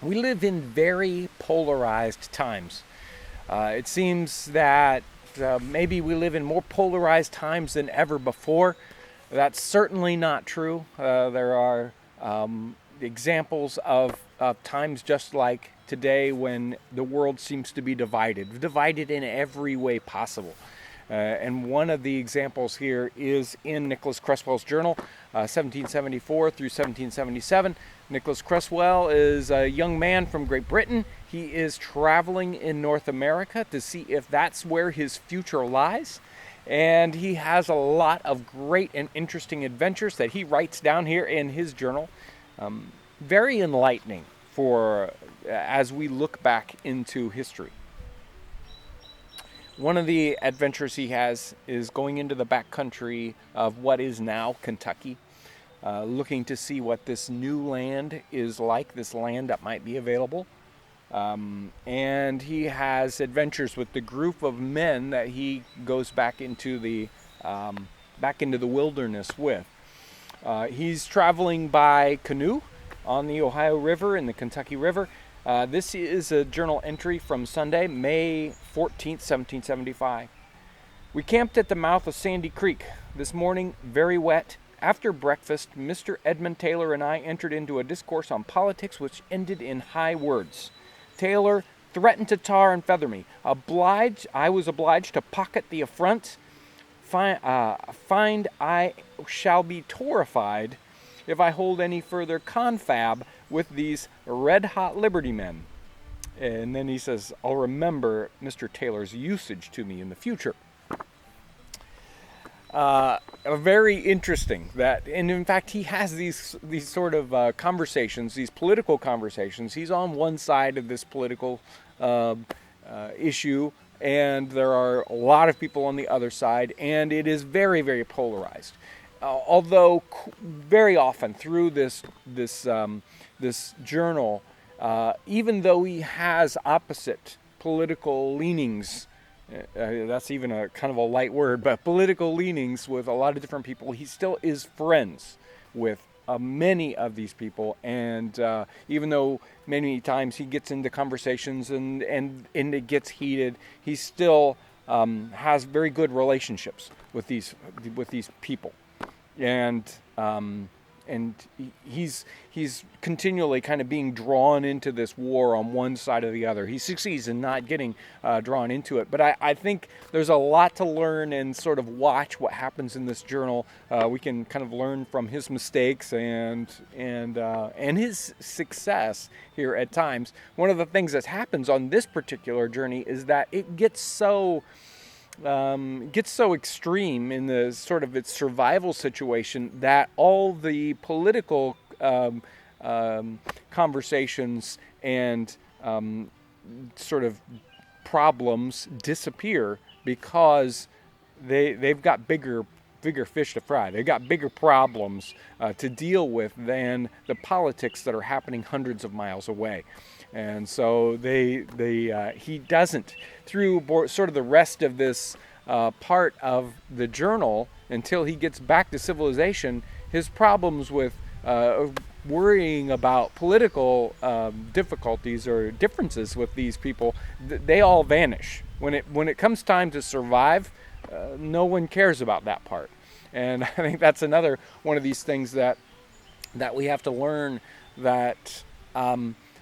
We live in very polarized times. It seems that maybe we live in more polarized times than ever before. That's certainly not true. There are examples of times just like today when the world seems to be divided in every way possible. And one of the examples here is in Nicholas Creswell's journal, 1774 through 1777. Nicholas Creswell is a young man from Great Britain. He is traveling in North America to see if that's where his future lies. And he has a lot of great and interesting adventures that he writes down here in his journal. Very enlightening for as we look back into history. One of the adventures he has is going into the backcountry of what is now Kentucky, looking to see what this new land is like, this land that might be available. And he has adventures with the group of men that he goes back into the wilderness with. He's traveling by canoe on the Ohio River and the Kentucky River. This is a journal entry from Sunday, May 14th, 1775. We camped at the mouth of Sandy Creek. This morning, very wet. After breakfast, Mr. Edmund Taylor and I entered into a discourse on politics which ended in high words. Taylor threatened to tar and feather me. I was obliged to pocket the affront. Find I shall be torrified if I hold any further confab with these red-hot Liberty men. And then he says, I'll remember Mr. Taylor's usage to me in the future. Very interesting that, and in fact, he has these sort of conversations, these political conversations. He's on one side of this political issue, and there are a lot of people on the other side, and it is very, very polarized. Although very often through this journal, even though he has opposite political leanings, that's even a kind of a light word, but political leanings with a lot of different people, he still is friends with many of these people. And even though many times he gets into conversations and it gets heated, he still has very good relationships with these people. And he's continually kind of being drawn into this war on one side or the other. He succeeds in not getting drawn into it. But I think there's a lot to learn and sort of watch what happens in this journal. We can kind of learn from his mistakes and his success here at times. One of the things that happens on this particular journey is that it gets so extreme in the sort of its survival situation that all the political conversations and sort of problems disappear because they've got bigger fish to fry. They've got bigger problems to deal with than the politics that are happening hundreds of miles away. And so he doesn't, through sort of the rest of this part of the journal, until he gets back to civilization, his problems with worrying about political difficulties or differences with these people, they all vanish. When it comes time to survive, no one cares about that part. And I think that's another one of these things that we have to learn, that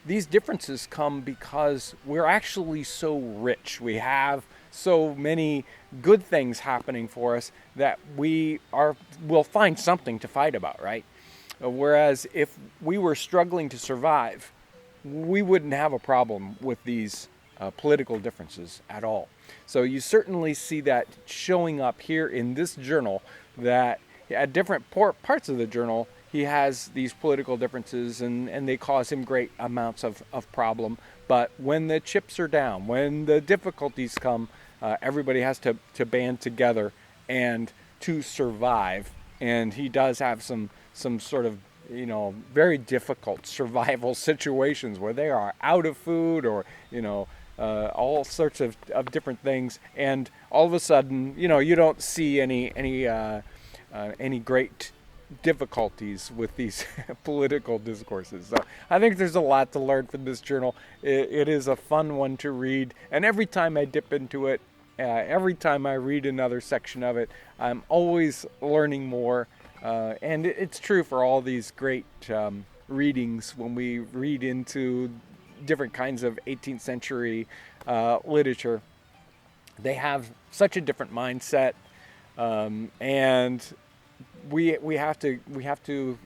these differences come because we're actually so rich. We have so many good things happening for us that we'll find something to fight about, right? Whereas if we were struggling to survive, we wouldn't have a problem with these political differences at all. So you certainly see that showing up here in this journal, that at different parts of the journal, he has these political differences and they cause him great amounts of problem. But when the chips are down, when the difficulties come, everybody has to band together and to survive. And he does have some sort of, very difficult survival situations where they are out of food or, all sorts of different things. And all of a sudden, you don't see any great difficulties with these political discourses. So I think there's a lot to learn from this journal. It is a fun one to read, and every time I dip into it, every time I read another section of it, I'm always learning more. And it's true for all these great readings when we read into different kinds of 18th century literature. They have such a different mindset, and we have to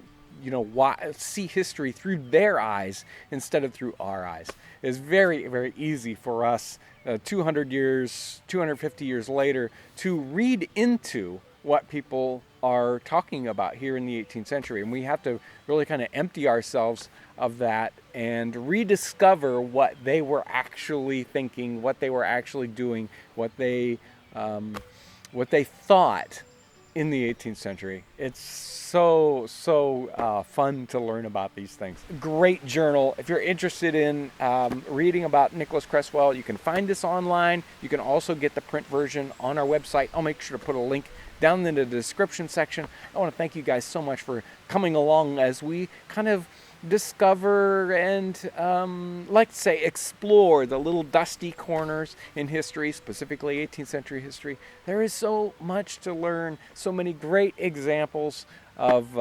see history through their eyes instead of through our eyes. It's very, very easy for us 250 years later to read into what people are talking about here in the 18th century, and we have to really kind of empty ourselves of that and rediscover what they were actually thinking, what they were actually doing, what they thought in the 18th century. It's so fun to learn about these things. Great journal. If you're interested in reading about Nicholas Creswell, you can find this online. You can also get the print version on our website. I'll make sure to put a link down in the description section. I want to thank you guys so much for coming along as we kind of discover and, let's say, explore the little dusty corners in history, specifically 18th century history. There is so much to learn, so many great examples of,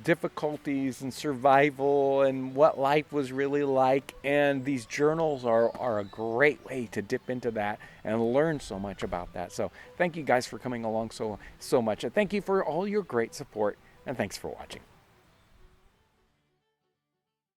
difficulties and survival and what life was really like. And these journals are a great way to dip into that and learn so much about that. So thank you guys for coming along so much. And thank you for all your great support. And thanks for watching.